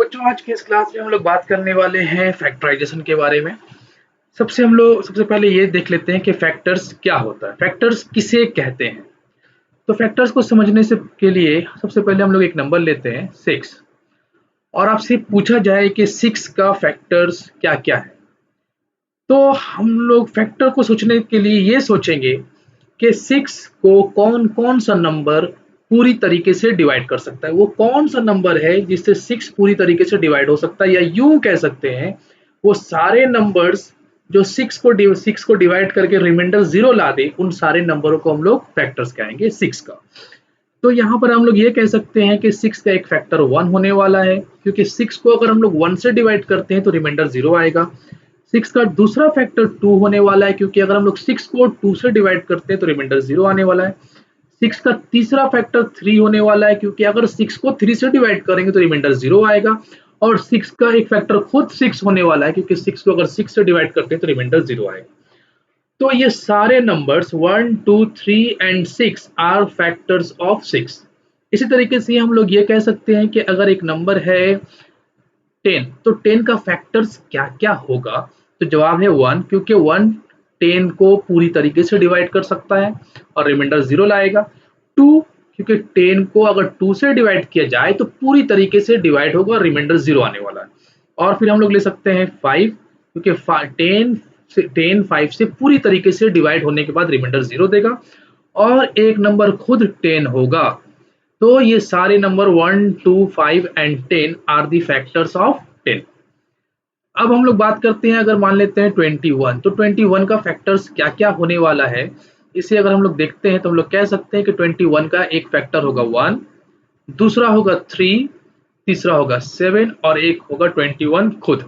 बच्चों, आज की इस क्लास में हम लोग बात करने वाले हैं फैक्टराइजेशन के बारे में। सबसे पहले ये देख लेते हैं कि फैक्टर्स क्या होता है, फैक्टर्स किसे कहते हैं। तो फैक्टर्स को समझने से के लिए सबसे पहले हम लोग एक नंबर लेते हैं 6 और आपसे पूछा जाए कि 6 का फैक्टर्स क्या क्या है, तो हम लोग फैक्टर को सोचने के लिए ये सोचेंगे कि 6 को कौन कौन सा नंबर पूरी तरीके से डिवाइड कर सकता है। वो कौन सा नंबर है जिससे 6 पूरी तरीके से डिवाइड हो सकता है, या यूं कह सकते हैं वो सारे नंबर्स जो 6 को डिवाइड करके रिमाइंडर 0 ला दे, उन सारे नंबरों को हम लोग फैक्टर्स कहेंगे 6 का। तो यहाँ पर हम लोग ये कह सकते हैं कि 6 का एक फैक्टर 1 होने वाला है, क्योंकि 6 को अगर हम लोग 1 से डिवाइड करते हैं तो रिमाइंडर 0 आएगा। 6 का दूसरा फैक्टर 2 होने वाला है, क्योंकि अगर हम लोग 6 को 2 से डिवाइड करते हैं तो रिमाइंडर 0 आने वाला है। 6 का तीसरा फैक्टर 3 होने वाला है, क्योंकि अगर 6 को 3 से डिवाइड करेंगे तो रिमाइंडर 0 आएगा। और 6 का एक फैक्टर खुद 6 होने वाला है, क्योंकि 6 को अगर 6 से डिवाइड करते हैं तो रिमाइंडर 0 आएगा। तो ये सारे numbers 1, 2, 3 and 6 are factors of 6। इसी तरीके से हम लोग ये कह सकते हैं कि अगर एक नंबर है 10, तो 10 का फैक्टर्स क्या क्या होगा। तो जवाब है 1, क्योंकि 1 10 को पूरी तरीके से डिवाइड कर सकता है और रिमाइंडर 0 लाएगा। 2, क्योंकि 10 को अगर 2 से डिवाइड किया जाए तो पूरी तरीके से डिवाइड होगा और रिमाइंडर 0 आने वाला है। और फिर हम लोग ले सकते हैं 5, क्योंकि 10 5 से पूरी तरीके से डिवाइड होने के बाद रिमाइंडर 0 देगा और एक नंबर खुद 10 होगा। तो ये सारे number 1, 2, 5 and 10 are the factors of 10। अब हम लोग बात करते हैं, अगर मान लेते हैं 21, तो 21 का फैक्टर्स क्या क्या होने वाला है, इसे अगर हम लोग देखते हैं तो हम लोग कह सकते हैं कि 21 का एक फैक्टर होगा 1, दूसरा होगा 3, तीसरा होगा 7 और एक होगा 21 खुद।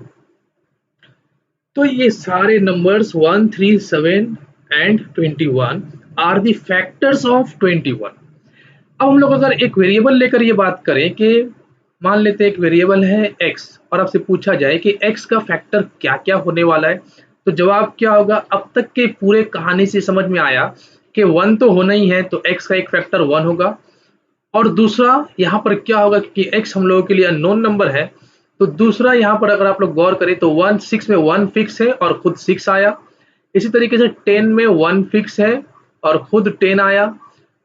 तो ये सारे numbers 1, 3, 7 and 21 are the factors of 21। अब हम लोग अगर एक वेरिएबल लेकर ये बात करें कि मान लेते हैं एक वेरिएबल है x और आपसे पूछा जाए कि x का फैक्टर क्या क्या होने वाला है, तो जवाब क्या होगा। अब तक के पूरे कहानी से समझ में आया कि 1 तो होना ही है, तो x का एक फैक्टर 1 होगा। और दूसरा यहाँ पर क्या होगा, क्योंकि x हम लोगों के लिए अननोन नंबर है, तो दूसरा यहाँ पर अगर आप लोग गौर करें तो 6 में 1 फिक्स है और खुद 6 आया। इसी तरीके से 10 में 1 फिक्स है और खुद 10 आया।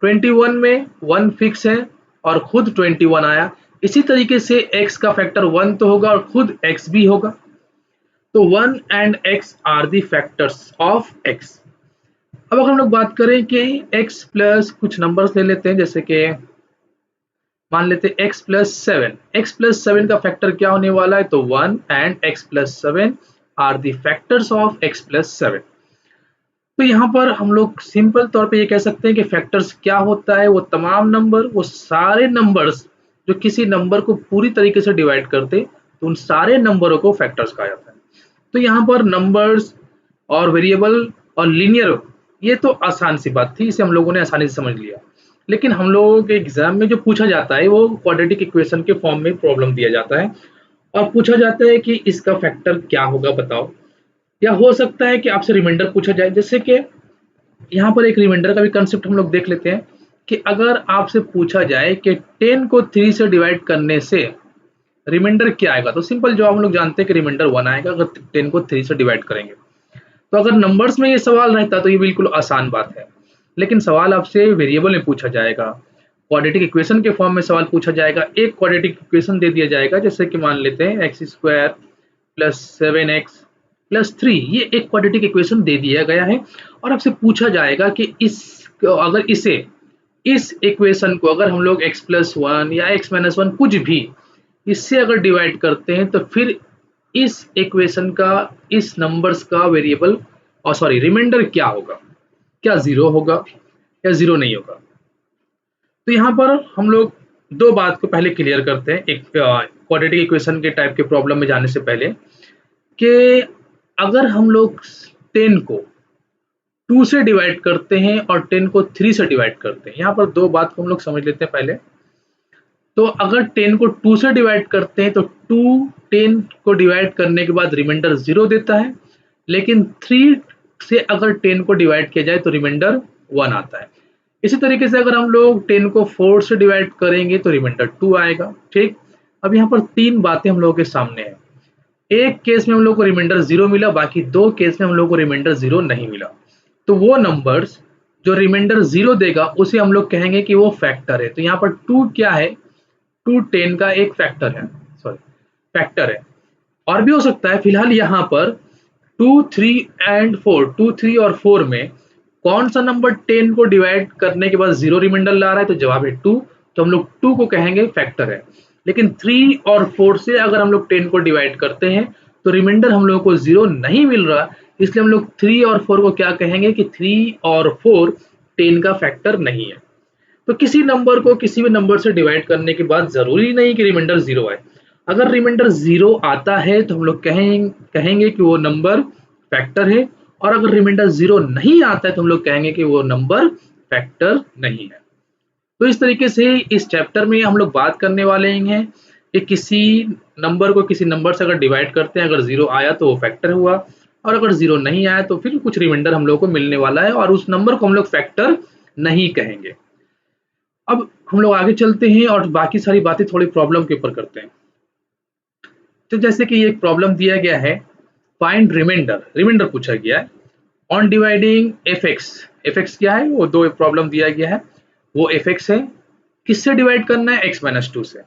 21 में 1 फिक्स है और खुद 21 आया। इसी तरीके से x का फैक्टर 1 तो होगा और खुद x भी होगा। तो 1 and x are the factors of x। अब अगर हम लोग बात करें कि x प्लस कुछ नंबर्स ले लेते हैं, जैसे कि मान लेते हैं x प्लस 7। x प्लस 7 का फैक्टर क्या होने वाला है, तो 1 and x plus 7 are the factors of x plus 7। तो यहाँ पर हम लोग सिंपल तौर पे ये कह सकते हैं कि फैक्टर्स क्या होता है, वो तमाम नंबर, वो सारे नंबर्स जो किसी नंबर को पूरी तरीके से डिवाइड करते, तो उन सारे नंबरों को फैक्टर्स कहा जाता है। तो यहाँ पर नंबर्स और वेरिएबल और लीनियर, ये तो आसान सी बात थी, इसे हम लोगों ने आसानी से समझ लिया। लेकिन हम लोगों के एग्जाम में जो पूछा जाता है वो क्वाड्रेटिक इक्वेशन के फॉर्म में प्रॉब्लम दिया जाता है और पूछा जाता है कि इसका फैक्टर क्या होगा बताओ। या हो सकता है कि आपसे रिमाइंडर पूछा जाए, जैसे कि यहाँ पर एक रिमाइंडर का भी कंसेप्ट हम लोग देख लेते हैं कि अगर आपसे पूछा जाए कि 10 को 3 से डिवाइड करने से रिमाइंडर क्या आएगा, तो सिंपल जवाब हम लोग जानते हैं कि रिमाइंडर 1 आएगा अगर 10 को 3 से डिवाइड करेंगे। तो अगर नंबर्स में ये सवाल रहता तो ये बिल्कुल आसान बात है, लेकिन सवाल आपसे वेरिएबल में पूछा जाएगा, क्वाड्रेटिक इक्वेशन के फॉर्म में सवाल पूछा जाएगा। एक क्वाड्रेटिक इक्वेशन दे दिया जाएगा, जैसे कि मान लेते हैं x square plus 7x plus 3, ये एक क्वाड्रेटिक इक्वेशन दे दिया गया है और आपसे पूछा जाएगा कि इस इक्वेशन को अगर हम लोग x प्लस 1 या x माइनस 1 कुछ भी इससे अगर डिवाइड करते हैं, तो फिर इस इक्वेशन का, इस नंबर्स का वेरिएबल और सॉरी रिमाइंडर क्या होगा, क्या 0 होगा या 0 नहीं होगा। तो यहाँ पर हम लोग दो बात को पहले क्लियर करते हैं, एक क्वाड्रेटिक इक्वेशन के टाइप के प्रॉब्लम में जाने से पहले, कि अगर हम लोग 10 को 2 से डिवाइड करते हैं और 10 को 3 से डिवाइड करते हैं, यहाँ पर दो बात को हम लोग समझ लेते हैं पहले। तो अगर 10 को 2 से डिवाइड करते हैं तो 2 10 को डिवाइड करने के बाद रिमाइंडर 0 देता है, लेकिन 3 से अगर 10 को डिवाइड किया जाए तो रिमाइंडर 1 आता है। इसी तरीके से अगर हम लोग 10 को 4 से डिवाइड करेंगे तो रिमाइंडर 2 आएगा। ठीक, अब यहाँ पर तीन बातें हम लोगों के सामने है। एक केस में हम लोग को रिमाइंडर 0 मिला, बाकी दो केस में हम लोग को रिमाइंडर 0 नहीं मिला। तो वो नंबर्स जो रिमाइंडर 0 देगा उसे हम लोग कहेंगे कि वो फैक्टर है। तो यहाँ पर 2 क्या है, 2 10 का एक फैक्टर है, सॉरी फैक्टर है। और भी हो सकता है, फिलहाल यहाँ पर 2, 3 एंड 4, 2, 3 और 4 में कौन सा नंबर 10 को डिवाइड करने के बाद 0 रिमाइंडर ला रहा है, तो जवाब है 2। तो हम लोग 2 को कहेंगे फैक्टर है। लेकिन 3 और 4 से अगर हम लोग 10 को डिवाइड करते हैं तो रिमाइंडर हम लोगों को 0 नहीं मिल रहा, इसलिए हम लोग 3 और 4 को क्या कहेंगे कि 3 और 4 10 का फैक्टर नहीं है। तो किसी नंबर को किसी भी नंबर से डिवाइड करने के बाद जरूरी नहीं कि रिमाइंडर 0 आए। अगर रिमाइंडर 0 आता है तो हम लोग कहेंगे कि वो नंबर फैक्टर है, और अगर रिमाइंडर 0 नहीं आता है तो हम लोग कहेंगे कि वो नंबर फैक्टर नहीं है। तो इस तरीके से इस चैप्टर में हम लोग बात करने वाले हैं कि किसी नंबर को किसी नंबर से अगर डिवाइड करते हैं, अगर 0 आया तो वो फैक्टर हुआ, और अगर 0 नहीं आया तो फिर कुछ रिमाइंडर हम लोग को मिलने वाला है, और उस नंबर को हम लोग फैक्टर नहीं कहेंगे। अब हम लोग आगे चलते हैं और बाकी सारी बातें थोड़ी प्रॉब्लम के ऊपर करते हैं। तो जैसे कि एक प्रॉब्लम दिया गया है, फाइंड रिमाइंडर, रिमाइंडर पूछा गया है ऑन डिवाइडिंग एफ एक्स क्या है, वो दो प्रॉब्लम दिया गया है, वो एफ एक्स है, किससे डिवाइड करना है, x-2 से।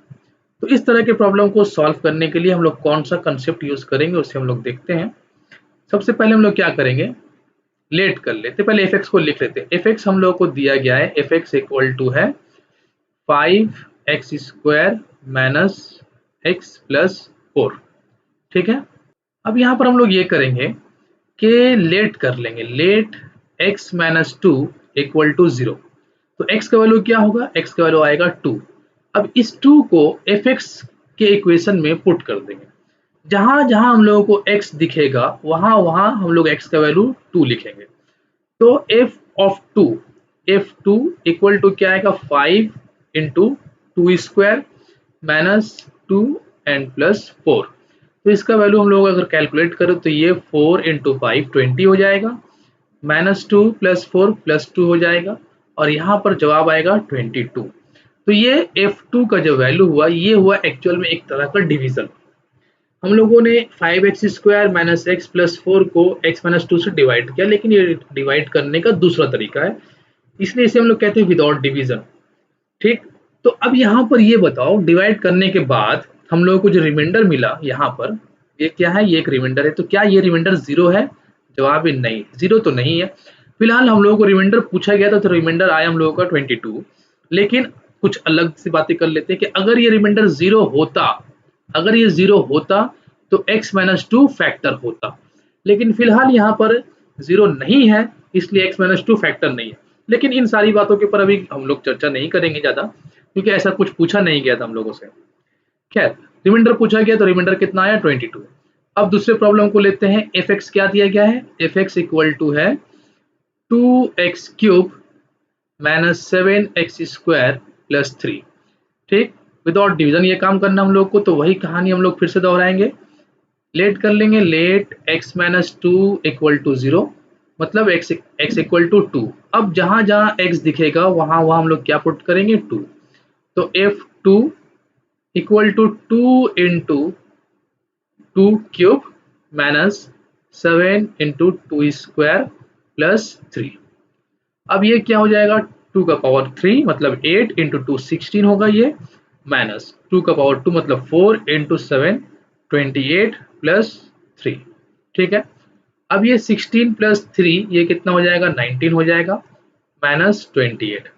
तो इस तरह के प्रॉब्लम को सॉल्व करने के लिए हम लोग कौन सा कंसेप्ट यूज करेंगे उसे हम लोग देखते हैं। सबसे पहले हम लोग क्या करेंगे, लेट कर लेते, पहले एफ एक्स को लिख लेते हैं। एफ एक्स हम लोग को दिया गया है, एफ एक्स इक्वल टू है 5x² माइनस x प्लस 4, ठीक है। अब यहाँ पर हम लोग ये करेंगे कि लेट कर लेंगे, लेट x-2 इक्वल टू 0। तो x का वैल्यू क्या होगा, x का वैल्यू आएगा 2। अब इस 2 को fx के इक्वेशन में पुट कर देंगे। जहां जहां हम लोगों को x दिखेगा वहां वहां हम लोग x का वैल्यू 2 लिखेंगे। तो f2 इक्वल टू क्या आएगा, 5 इंटू 2² माइनस 2 एंड प्लस 4। तो इसका वैल्यू हम लोग अगर कैलकुलेट करें तो ये 4 इंटू 5 20 हो जाएगा, -2 प्लस 4 प्लस 2 हो जाएगा, और यहाँ पर जवाब आएगा 22। तो ये f2 का जो वैल्यू हुआ ये हुआ एक्चुअल में एक तरह का डिवीजन। हम लोगों ने 5x² माइनस x प्लस 4 को x-2 से डिवाइड किया, लेकिन ये डिवाइड करने का दूसरा तरीका है, इसलिए इसे हम लोग कहते हैं विदाउट डिवीजन, ठीक। तो अब यहाँ पर ये बताओ, डिवाइड करने के बाद हम लोगों को जो रिमाइंडर मिला यहाँ पर, ये क्या है, ये एक रिमाइंडर है। तो क्या ये रिमाइंडर 0 है, जवाब है नहीं, 0 तो नहीं है। फिलहाल हम लोगों को रिमाइंडर पूछा गया था तो रिमाइंडर आया हम लोगों का 22। लेकिन कुछ अलग सी बातें कर लेते हैं कि अगर ये रिमाइंडर 0 होता, अगर ये 0 होता तो x-2 फैक्टर होता, लेकिन फिलहाल यहाँ पर 0 नहीं है, इसलिए x-2 फैक्टर नहीं है। लेकिन इन सारी बातों के ऊपर अभी हम लोग चर्चा नहीं करेंगे ज्यादा, क्योंकि ऐसा कुछ पूछा नहीं गया था हम लोगों से। खैर, रिमाइंडर पूछा गया तो रिमाइंडर कितना आया, 22। अब दूसरे प्रॉब्लम को लेते हैं, एफ एक्स क्या दिया गया है, एफ एक्स इक्वल टू है 2x³ माइनस 7x² प्लस 3, ठीक। विदाउट डिवीजन ये काम करना हम लोग को, तो वही कहानी हम लोग फिर से दोहराएंगे। लेट कर लेंगे, लेट x-2 इक्वल टू 0, मतलब x इक्वल टू 2। अब जहां जहां x दिखेगा वहां वहां हम लोग क्या पुट करेंगे, 2। तो f2 equal to 2 into 2³ minus 7 into 2² plus 3। अब ये क्या हो जाएगा, 2 का पावर 3 मतलब 8 इंटू 2 16 होगा ये, माइनस 2 का पावर 2 मतलब 4 इंटू 7 28 प्लस 3, ठीक है। अब ये 16 प्लस 3 ये कितना हो जाएगा, 19 हो जाएगा, माइनस 28,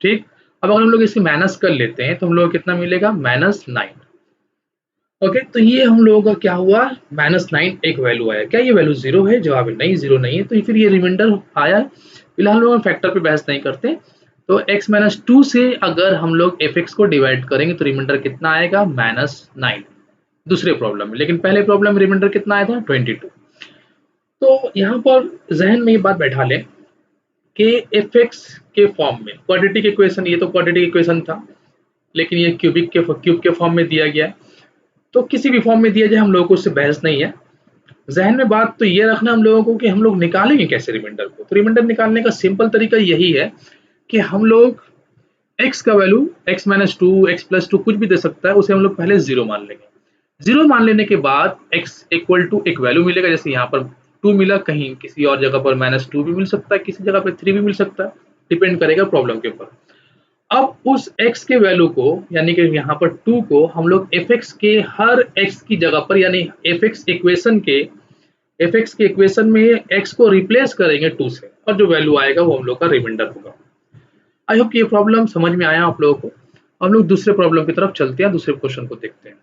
ठीक। अब अगर हम लोग इसे माइनस कर लेते हैं तो हम लोग को कितना मिलेगा, -9। ओके, तो ये हम लोगों का क्या हुआ, -9 एक वैल्यू आया। क्या ये वैल्यू 0 है, जवाब है नहीं, 0 नहीं है। तो फिर ये रिमाइंडर आया। फिलहाल लोग फैक्टर पे बहस नहीं करते। तो x-2 से अगर हम लोग fx को डिवाइड करेंगे तो रिमाइंडर कितना आएगा, -9 दूसरे प्रॉब्लम में। लेकिन पहले प्रॉब्लम में रिमाइंडर कितना आया था, 22। तो यहाँ पर जहन में ये बात बैठा लें कि fx के फॉर्म में क्वाड्रेटिक इक्वेशन, ये तो क्वाड्रेटिक इक्वेशन था, लेकिन ये क्यूब के फॉर्म में दिया गया है। तो किसी भी फॉर्म में दिया जाए हम लोगों को उससे बहस नहीं है। जहन में बात तो ये रखना हम लोगों को कि हम लोग निकालेंगे कैसे रिमाइंडर को। तो रिमाइंडर निकालने का सिंपल तरीका यही है कि हम लोग x का value x minus two x plus two कुछ भी दे सकता है, उसे हम लोग पहले जीरो मान लेंगे। जीरो मान लेने के बाद x इक्वल टू एक वैल्यू मिलेगा, जैसे यहाँ पर 2 मिला, कहीं किसी और जगह पर माइनस टू भी मिल सकता है, किसी जगह पर 3 भी मिल सकता है, डिपेंड करेगा प्रॉब्लम के ऊपर। अब उस x के वैल्यू को यानी कि यहाँ पर 2 को हम लोग fx के हर x की जगह पर यानी fx के इक्वेशन में x को रिप्लेस करेंगे 2 से, और जो वैल्यू आएगा वो हम लोग का रिमाइंडर होगा। आई होप ये प्रॉब्लम समझ में आया आप लोगों को। हम लोग दूसरे प्रॉब्लम की तरफ चलते हैं, दूसरे क्वेश्चन को देखते हैं।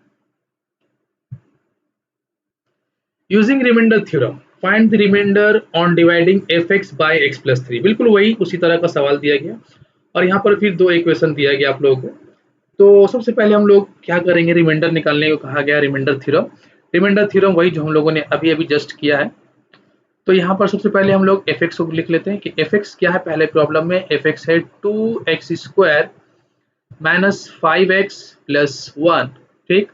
Using remainder theorem find the remainder on dividing fx by x plus 3। बिल्कुल वही उसी तरह का सवाल दिया गया, और यहाँ पर फिर दो इक्वेशन दिया गया आप लोगों को। तो सबसे पहले हम लोग क्या करेंगे, रिमाइंडर निकालने को कहा गया, रिमाइंडर थ्योरम। रिमाइंडर थ्योरम वही जो हम लोगों ने अभी अभी जस्ट किया है। तो यहाँ पर सबसे पहले हम लोग fx को लिख लेते हैं कि fx क्या है। पहले प्रॉब्लम में fx है 2x square minus 5x plus 1। ठीक,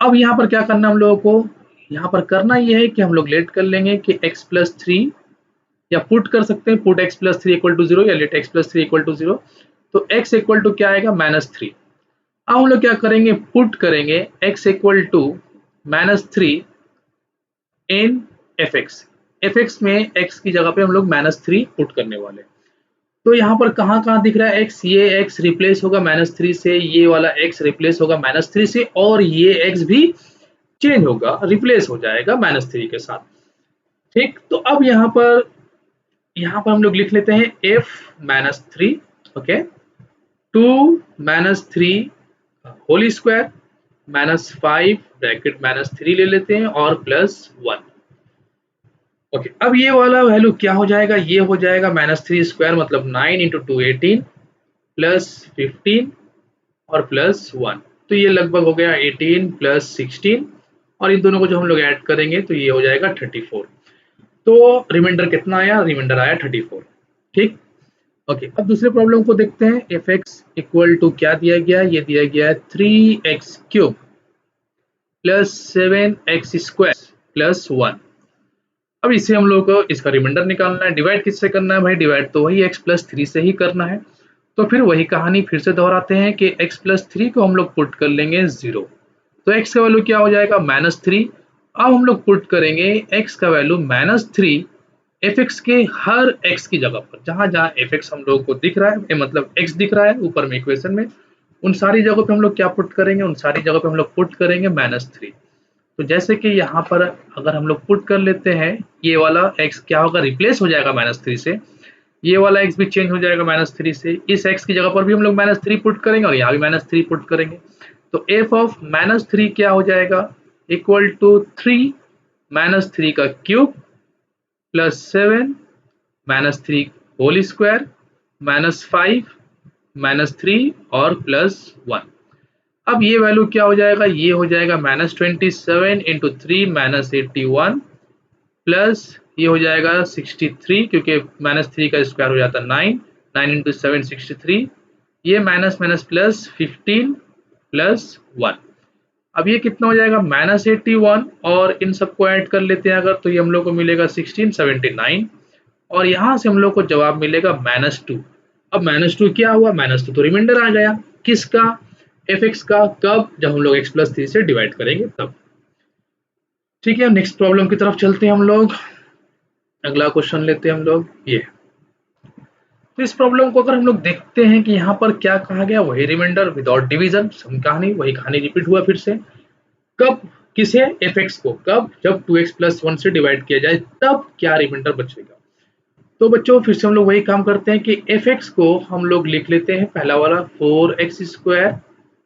अब यहाँ पर क्या करना हम लोगों को, यहाँ पर करना ये है कि हम लोग लेट कर लेंगे कि x प्लस 3, या पुट कर सकते हैं, put x plus 3 equal to 0, या let x plus 3 equal to 0। तो x इक्वल टू क्या आएगा, माइनस 3। अब हम लोग क्या करेंगे, पुट करेंगे x equal to minus 3 in fx में x की जगह पे हम लोग माइनस 3 पुट करने वाले। तो यहाँ पर कहाँ कहाँ दिख रहा है x, ये x रिप्लेस होगा माइनस 3 से, ये वाला x रिप्लेस होगा माइनस 3 से, और ये x भी चेंज होगा, रिप्लेस हो जाएगा माइनस 3 के साथ। ठीक, तो अब यहाँ पर हम लोग लिख लेते हैं f minus 3, okay, 2 minus 3 whole square minus 5 bracket minus 3 ले लेते हैं और प्लस 1। ओके, अब ये वाला वैल्यू क्या हो जाएगा, ये हो जाएगा माइनस 3 स्क्वायर मतलब 9 इंटू 2 18 प्लस 15 और प्लस 1। तो ये लगभग हो गया 18 प्लस 16, और इन दोनों को जो हम लोग ऐड करेंगे तो ये हो जाएगा 34। तो रिमाइंडर कितना आया, रिमाइंडर आया 34। ठीक, ओके, अब दूसरे प्रॉब्लम को देखते हैं। एफ एक्स इक्वल टू क्या दिया गया, ये दिया गया है 3x cube plus 7x square plus 1। अब इसे हम लोग को इसका रिमाइंडर निकालना है। डिवाइड किससे करना है भाई, डिवाइड तो वही x प्लस 3 से ही करना है। तो फिर वही कहानी फिर से दोहराते हैं कि x प्लस 3 को हम लोग पुट कर लेंगे 0। तो x का वैल्यू क्या हो जाएगा, माइनस 3। अब हम लोग पुट करेंगे x का वैल्यू माइनस 3 fx के हर x की जगह पर, जहां जहां fx हम लोग को दिख रहा है, मतलब x दिख रहा है ऊपर में इक्वेशन में, उन सारी जगहों पे हम लोग क्या पुट करेंगे, उन सारी जगहों पे हम लोग पुट करेंगे माइनस 3। तो जैसे कि यहाँ पर अगर हम लोग पुट कर लेते हैं, ये वाला x क्या होगा, रिप्लेस हो जाएगा माइनस 3 से, ये वाला x भी चेंज हो जाएगा माइनस 3 से, इस x की जगह पर भी हम लोग माइनस 3 पुट करेंगे और यहाँ भी माइनस 3 पुट करेंगे। तो f ऑफ माइनस 3 क्या हो जाएगा, इक्वल टू 3 माइनस 3 का cube plus 7 minus 3 whole square minus 5 minus 3 और प्लस 1। अब ये वैल्यू क्या हो जाएगा, ये हो जाएगा माइनस 27 इंटू 3 माइनस 81 प्लस ये हो जाएगा 63, क्योंकि माइनस 3 का स्क्वायर हो जाता है 9, 9 इंटू 7 63, ये माइनस माइनस प्लस 15 प्लस 1। अब ये कितना हो जाएगा, माइनस 81, और इन सबको ऐड कर लेते हैं अगर, तो ये हम लोग को मिलेगा 1679, और यहाँ से हम लोग को जवाब मिलेगा माइनस 2। अब माइनस 2 क्या हुआ, माइनस 2 तो रिमाइंडर आ गया किसका, fx का। कब, जब हम लोग x प्लस 3 से डिवाइड करेंगे तब। ठीक है, नेक्स्ट प्रॉब्लम की तरफ चलते हैं हम लोग। अगला क्वेश्चन लेते हैं हम लोग ये। तो इस प्रॉब्लम को अगर हम लोग देखते हैं कि यहाँ पर क्या कहा गया, वही रिमाइंडर विदाउट डिवीजन, कहानी वही कहानी रिपीट हुआ फिर से। कब, किसे, fx को, कब, जब 2x प्लस 1 से डिवाइड किया जाए तब क्या रिमाइंडर बचेगा। तो बच्चों फिर से हम लोग वही काम करते हैं कि fx को हम लोग लिख लेते हैं पहला वाला 4x square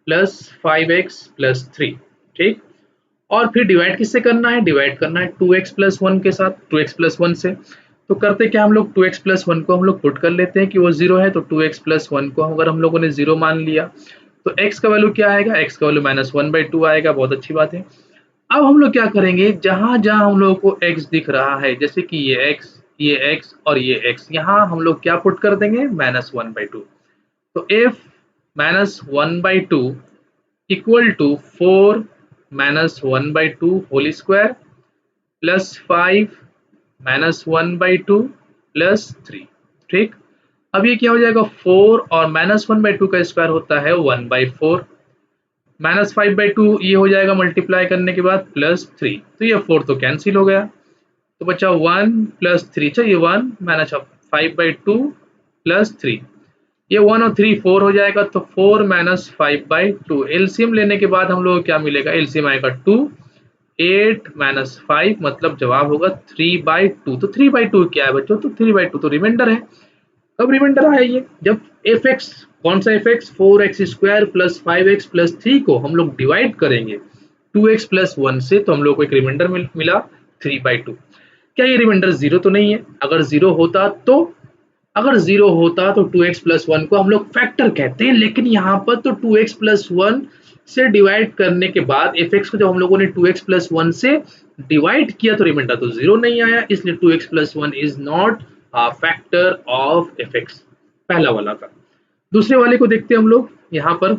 plus 5x plus 3। ठीक, और फिर डिवाइड किससे करना है, डिवाइड करना है 2x प्लस 1 के साथ, 2x प्लस 1 से। तो करते क्या हम लोग, 2x प्लस 1 को हम लोग पुट कर लेते हैं कि वो 0 है, तो 2x प्लस 1 को अगर हम लोगों ने 0 मान लिया तो x का वैल्यू क्या आएगा, x का वैल्यू माइनस 1/2 आएगा। बहुत अच्छी बात है। अब हम लोग क्या करेंगे, जहां जहां हम लोगों को x दिख रहा है, जैसे कि ये x और ये x, यहाँ हम लोग क्या पुट कर देंगे, माइनस 1/2। तो f minus 1/2 equal to 4 minus 1/2 whole square plus 5 minus 1/2 plus 3। ठीक, अब ये क्या हो जाएगा 4 और -1/2 का स्क्वायर होता है 1/4, -5/2 ये हो जाएगा मल्टीप्लाई करने के बाद +3, तो ये 4 तो कैंसिल हो गया, तो बचा 1 + 3, चाहिए 1 -5/2 + 3, ये 1 और 3 4 हो जाएगा, तो 4 - 5/2 एलसीएम लेने के बाद हम लोग को क्या मिलेगा, एलसीएम आएगा 2, 8 - 5 मतलब जवाब होगा 3/2। तो 3/2 क्या है बच्चों, तो 3/2 तो रिमाइंडर है। कब रिमाइंडर आया ये, जब एफ एक्स, कौन सा एफ एक्स, 4x² + 5x + 3 को हम लोग डिवाइड करेंगे 2x + 1 से, तो हम लोग को एक रिमाइंडर मिला 3/2। क्या ये रिमाइंडर जीरो तो नहीं है, अगर जीरो होता तो, अगर जीरो होता तो 2x + 1 को हम लोग फैक्टर कहते हैं, लेकिन यहाँ पर तो 2x + 1 से डिवाइड करने के बाद एफ एक्स को जब हम लोगों ने 2x + 1 से डिवाइड किया तो रिमाइंडर तो जीरो नहीं आया, इसलिए 2x + 1 is not a factor of F x, पहला वाला का। दूसरे वाले को देखते हैं हम लोग, यहाँ पर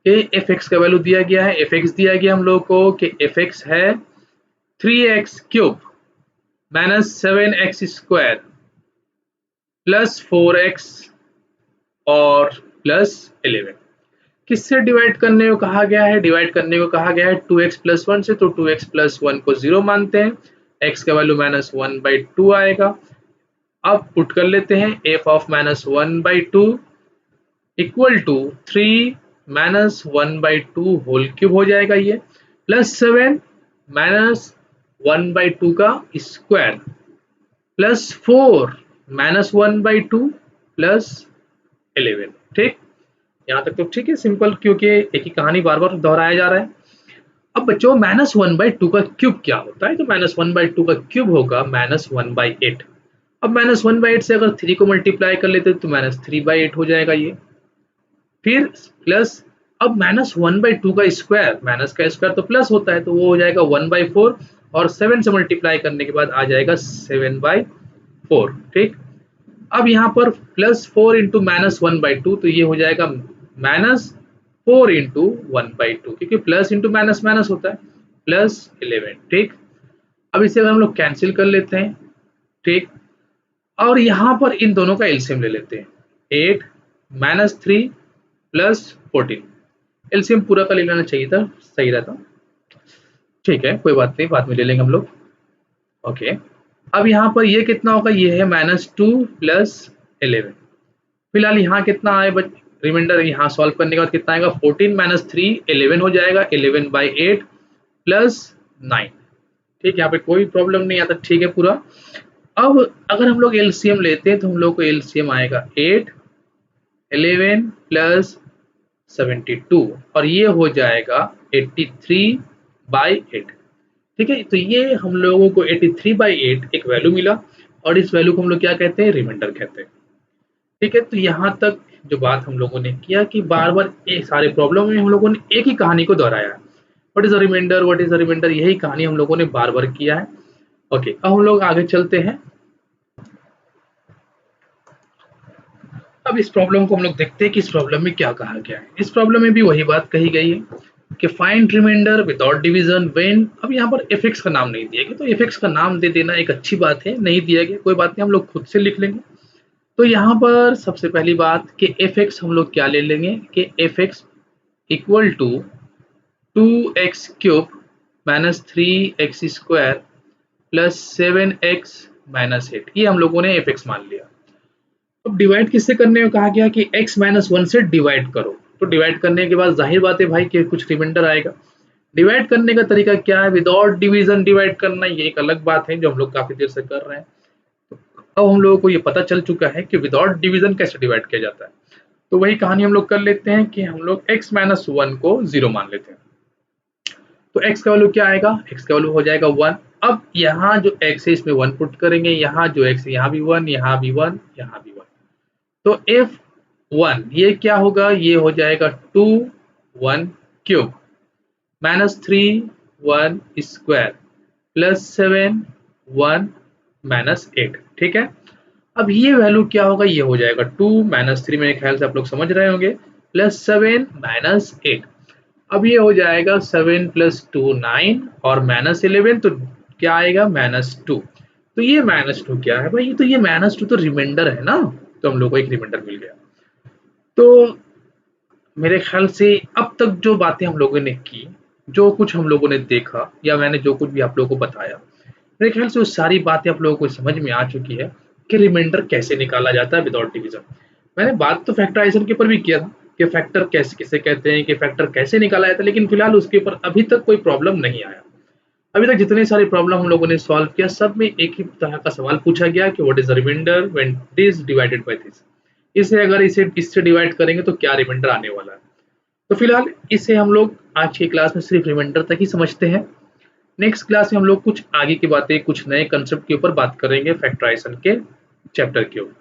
एफ एक्स का वैल्यू दिया गया है, एफ एक्स दिया गया हम लोग को कि एफ एक्स है 3x³ -7x² + 4x और +11, किससे डिवाइड करने को कहा गया है, डिवाइड करने को कहा गया है 2x + 1 से, तो 2x + 1 को 0 मानते हैं, x का वैल्यू -1/2 आएगा। अब पुट कर लेते हैं, f of -1/2 equal to 3 -1/2 whole cube हो जाएगा ये, +7 -1/2 का स्क्वायर +4 -1/2 +11। ठीक, यहाँ तक तो ठीक है, सिंपल, क्योंकि एक ही कहानी बार बार दोहराया जा रहा है। अब बच्चों -1/2 का क्यूब क्या होता है, तो -1/2 का क्यूब होगा -1/8। अब -1/8 से अगर 3 को मल्टीप्लाई कर लेते तो -3/8 हो जाएगा ये, फिर प्लस, अब -1/2 का स्क्वायर, माइनस का स्क्वायर तो प्लस होता है, तो वो हो जाएगा 1/4 और 7 से मल्टीप्लाई करने के बाद आ जाएगा 7/4। ठीक, अब यहाँ पर +4 इंटू -1/2, तो ये हो जाएगा -4 इंटू 1/2, क्योंकि प्लस इंटू माइनस माइनस होता है, +11। ठीक, अब इसे अगर हम लोग कैंसिल कर लेते हैं, ठीक, और यहाँ पर इन दोनों का एलसीएम ले लेते हैं, 8 -3 +14, एलसीएम पूरा का ले लेना चाहिए था, सही रहता। ठीक है, कोई बात नहीं, बाद में ले लेंगे हम लोग। ओके, अब यहाँ पर ये कितना होगा, ये है -2 +11, फिलहाल यहाँ कितना आए रिमाइंडर, यहाँ सॉल्व करने के बाद कितना आएगा, 14 - 3 11 हो जाएगा, 11/8 +9। ठीक, यहाँ पे कोई प्रॉब्लम नहीं आता, ठीक है पूरा। अब अगर हम लोग एलसीएम लेते हैं तो हम लोग को एलसीएम आएगा 8 11 +72 और ये हो जाएगा 83/8। ठीक है, तो ये हम लोगों को 83/8 एक वैल्यू मिला, और इस वैल्यू को हम लोग क्या कहते हैं, रिमाइंडर कहते हैं। ठीक है, तो यहाँ तक जो बात हम लोगों ने किया कि बार बार एक सारे प्रॉब्लम में हम लोगों ने एक ही कहानी को दोहराया, what is a remainder, what is a remainder, यही कहानी हम लोगों ने बार बार किया है। ओके, अब हम लोग आगे चलते हैं। अब इस प्रॉब्लम को हम लोग देखते हैं कि इस प्रॉब्लम में क्या कहा गया है। इस प्रॉब्लम में भी वही बात कही गई है कि find remainder without division when, अब यहाँ पर एफ एक्स का नाम नहीं दिया गया, तो एफ एक्स का नाम दे देना एक अच्छी बात है, नहीं दिया गया कोई बात नहीं, हम लोग खुद से लिख लेंगे। तो यहाँ पर सबसे पहली बात कि एफ एक्स हम लोग क्या ले लेंगे कि F x equal to 2x³ -3x² +7x -8, ये हम लोगों ने एफ एक्स मान लिया। अब डिवाइड किससे करने को कहा गया कि x - 1 से डिवाइड करो, तो डिवाइड करने के बाद जाहिर बात है भाई कि कुछ रिमाइंडर आएगा। डिवाइड करने का तरीका क्या है, विदाउट डिवीजन डिवाइड करना, ये एक अलग बात है जो हम लोग काफी देर से कर रहे हैं। अब हम लोगों को ये पता चल चुका है कि विदाउट डिवीजन कैसे डिवाइड किया जाता है, तो वही कहानी हम लोग कर लेते हैं कि हम लोग x - 1 को 0 मान लेते हैं। तो x का वैल्यू क्या आएगा, x का वैल्यू हो जाएगा 1। अब यहाँ जो x है इसमें 1 पुट करेंगे, यहाँ जो x है यहाँ भी 1, यहाँ भी 1, यहाँ भी 1, तो f1 ये क्या होगा, ये हो जाएगा 2 1³ -3 1² +7 1 -8। ठीक है, अब ये वैल्यू क्या होगा, ये हो जाएगा 2 -3, मेरे ख्याल से आप लोग समझ रहे होंगे, +7 -8। अब ये हो जाएगा 7 + 2 9 और -11, तो क्या आएगा -2। तो ये -2 क्या है भाई? तो ये -2 तो रिमाइंडर है ना, तो हम लोग को एक रिमाइंडर मिल गया। तो मेरे ख्याल से अब तक जो बातें हम लोगों ने की, जो कुछ हम लोगों ने देखा या मैंने जो कुछ भी आप लोगों को बताया, मेरे ख्याल से वो सारी बातें आप लोगों को समझ में आ चुकी है कि रिमाइंडर कैसे निकाला जाता है विदाउट डिवीजन। मैंने बात तो फैक्टराइजेशन के ऊपर भी किया था कि फैक्टर कैसे किसे कहते हैं, कि फैक्टर कैसे निकाला जाता है, लेकिन फिलहाल उसके ऊपर अभी तक कोई प्रॉब्लम नहीं आया। अभी तक जितने सारे प्रॉब्लम हम लोगों ने सॉल्व किया, सब में एक ही तरह का सवाल पूछा गया कि what is the remainder when this divided by this. इसे अगर इसे इससे डिवाइड करेंगे तो क्या रिमाइंडर आने वाला है। तो फिलहाल इसे हम लोग आज की क्लास में सिर्फ रिमाइंडर तक ही समझते हैं। नेक्स्ट क्लास में हम लोग कुछ आगे की बातें, कुछ नए कंसेप्ट के ऊपर बात करेंगे फैक्टराइजेशन के चैप्टर के ऊपर।